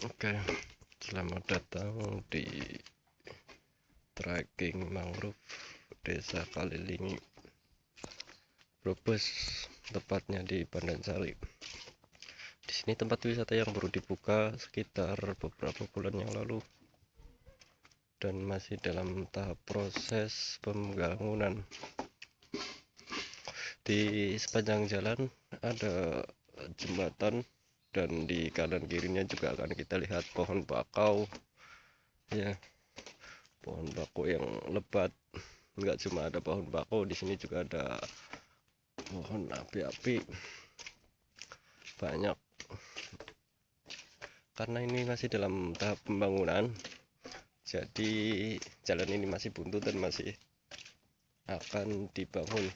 Oke, selamat datang di trekking mangrove Desa Kalilingi, Brebes, tepatnya di Pandansari. Di sini tempat wisata yang baru dibuka sekitar beberapa bulan yang lalu dan masih dalam tahap proses pembangunan. Di sepanjang jalan ada jembatan dan di kanan kirinya juga akan kita lihat pohon bakau, ya, pohon bakau yang lebat. Enggak cuma ada pohon bakau, di sini juga ada pohon api-api, banyak. Karena ini masih dalam tahap pembangunan, jadi jalan ini masih buntu dan masih akan dibangun.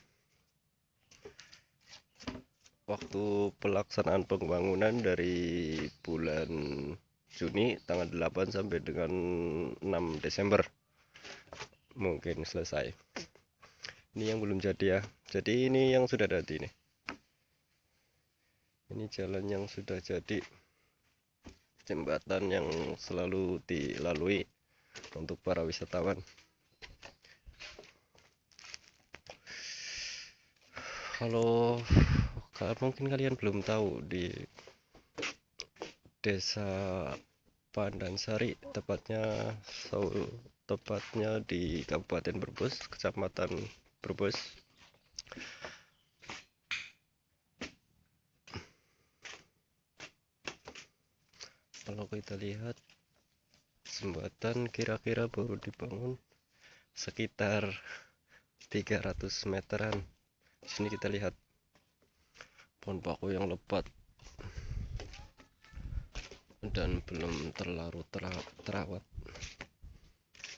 Waktu pelaksanaan pembangunan dari bulan Juni tanggal 8 sampai dengan 6 Desember mungkin selesai. Ini yang belum jadi ya. Jadi ini yang sudah jadi nih. Ini jalan yang sudah jadi, jembatan yang selalu dilalui untuk para wisatawan. Kalau mungkin kalian belum tahu, di Desa Pandansari, tepatnya di Kabupaten Brebes, Kecamatan Brebes. Kalau kita lihat, jembatan kira-kira baru dibangun sekitar 300 meteran. Di sini kita lihat pohon bakau yang lebat dan belum terlalu terawat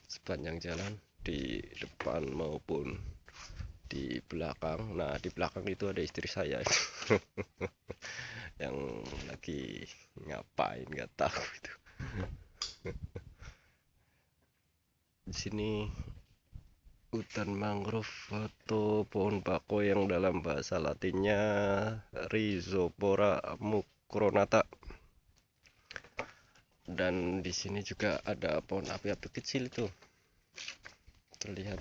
sepanjang jalan di depan maupun di belakang. Nah, di belakang itu ada istri saya yang lagi ngapain nggak tahu itu. Di sini hutan mangrove atau pohon bakau yang dalam bahasa Latinnya Rhizopora mucronata. Dan di sini juga ada pohon api-api kecil, itu terlihat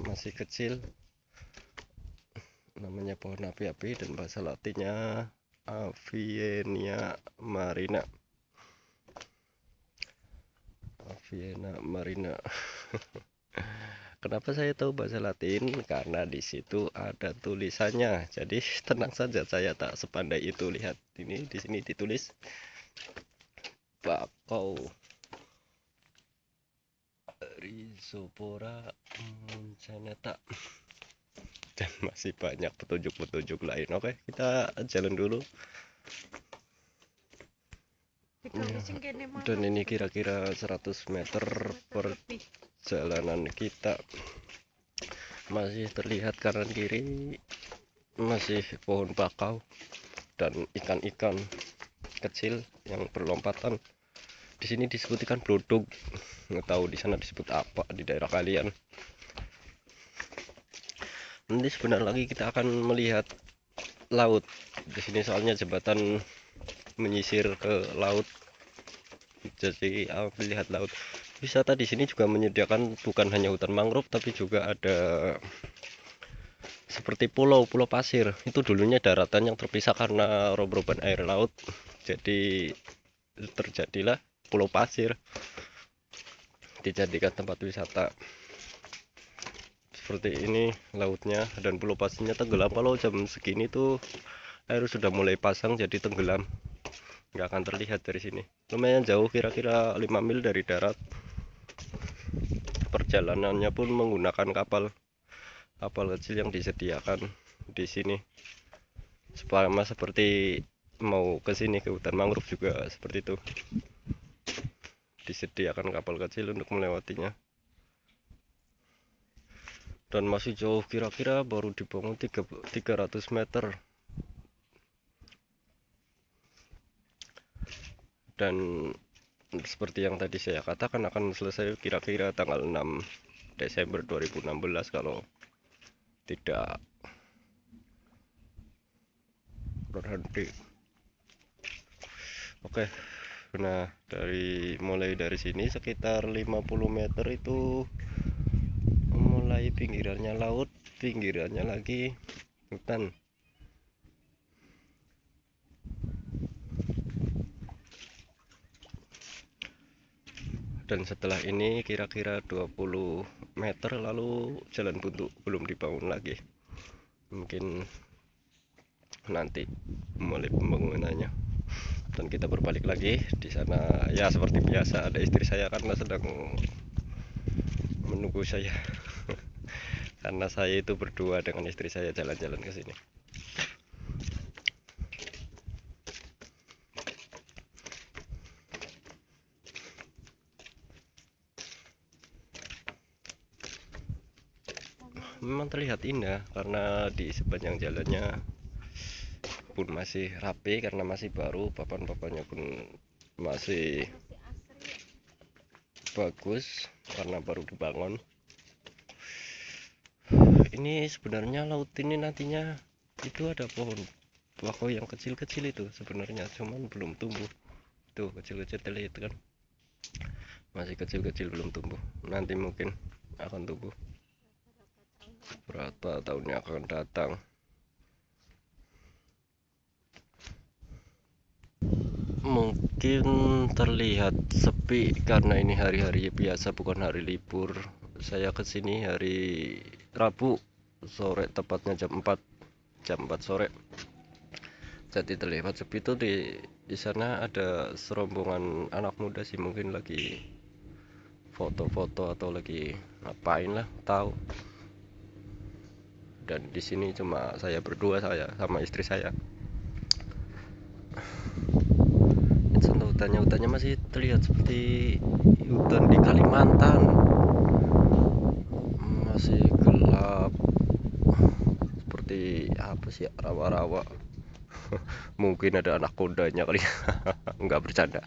masih kecil, namanya pohon api-api dan bahasa Latinnya Avienia marina. Kenapa saya tahu bahasa Latin? Karena di situ ada tulisannya. Jadi tenang saja, saya tak sepandai itu. Lihat ini, di sini ditulis bakau Rhizopora muncaneta. Dan masih banyak petunjuk-petunjuk lain. Oke, kita jalan dulu. Dan ini kira-kira 100 meter perjalanan kita. Masih terlihat kanan kiri masih pohon bakau dan ikan-ikan kecil yang berlompatan. Di sini disebut ikan blodog. Nggak tahu di sana disebut apa di daerah kalian. Nanti sebentar lagi kita akan melihat laut di sini, soalnya jembatan menyisir ke laut. Jadi melihat laut. Wisata di sini juga menyediakan bukan hanya hutan mangrove, tapi juga ada seperti pulau-pulau pasir. Itu dulunya daratan yang terpisah karena rob-roban air laut. Jadi terjadilah pulau pasir, dijadikan tempat wisata. Seperti ini lautnya, dan pulau pasirnya tenggelam. Kalau jam segini tuh air sudah mulai pasang, jadi tenggelam, nggak akan terlihat dari sini. Lumayan jauh, kira-kira 5 mil dari darat. Perjalanannya pun menggunakan kapal kecil yang disediakan di sini. Sama seperti mau ke sini ke hutan mangrove juga seperti itu, disediakan kapal kecil untuk melewatinya. Dan masih jauh, kira-kira baru dibangun 300 meter. Dan seperti yang tadi saya katakan, akan selesai kira-kira tanggal 6 Desember 2016 kalau tidak berhenti. Oke, Nah, mulai dari sini sekitar 50 meter itu mulai pinggirannya laut, pinggirannya lagi hutan. Dan setelah ini kira-kira 20 meter lalu jalan buntu belum dibangun lagi. Mungkin nanti mulai pembangunannya. Dan kita berbalik lagi di sana ya seperti biasa ada istri saya karena sedang menunggu saya. Karena saya itu berdua dengan istri saya jalan-jalan ke sini. Memang terlihat indah karena di sepanjang jalannya pun masih rapi karena masih baru, papan-papannya pun masih bagus karena baru dibangun. Ini sebenarnya laut ini nantinya itu ada pohon bakau yang kecil-kecil itu sebenarnya cuman belum tumbuh. Tuh kecil-kecil terlihat kan, masih kecil-kecil belum tumbuh. Nanti mungkin akan tumbuh berapa tahun yang akan datang. Mungkin terlihat sepi karena ini hari-hari biasa bukan hari libur. Saya kesini hari Rabu sore, tepatnya jam 4 sore. Jadi terlihat sepi tuh di sana ada serombongan anak muda sih, mungkin lagi foto-foto atau lagi ngapain lah tahu. Dan di sini cuma saya berdua, saya sama istri saya. Hutannya masih terlihat seperti hutan di Kalimantan, masih gelap seperti apa sih, rawa-rawa. Mungkin ada anak kondanya kali. Nggak bercanda.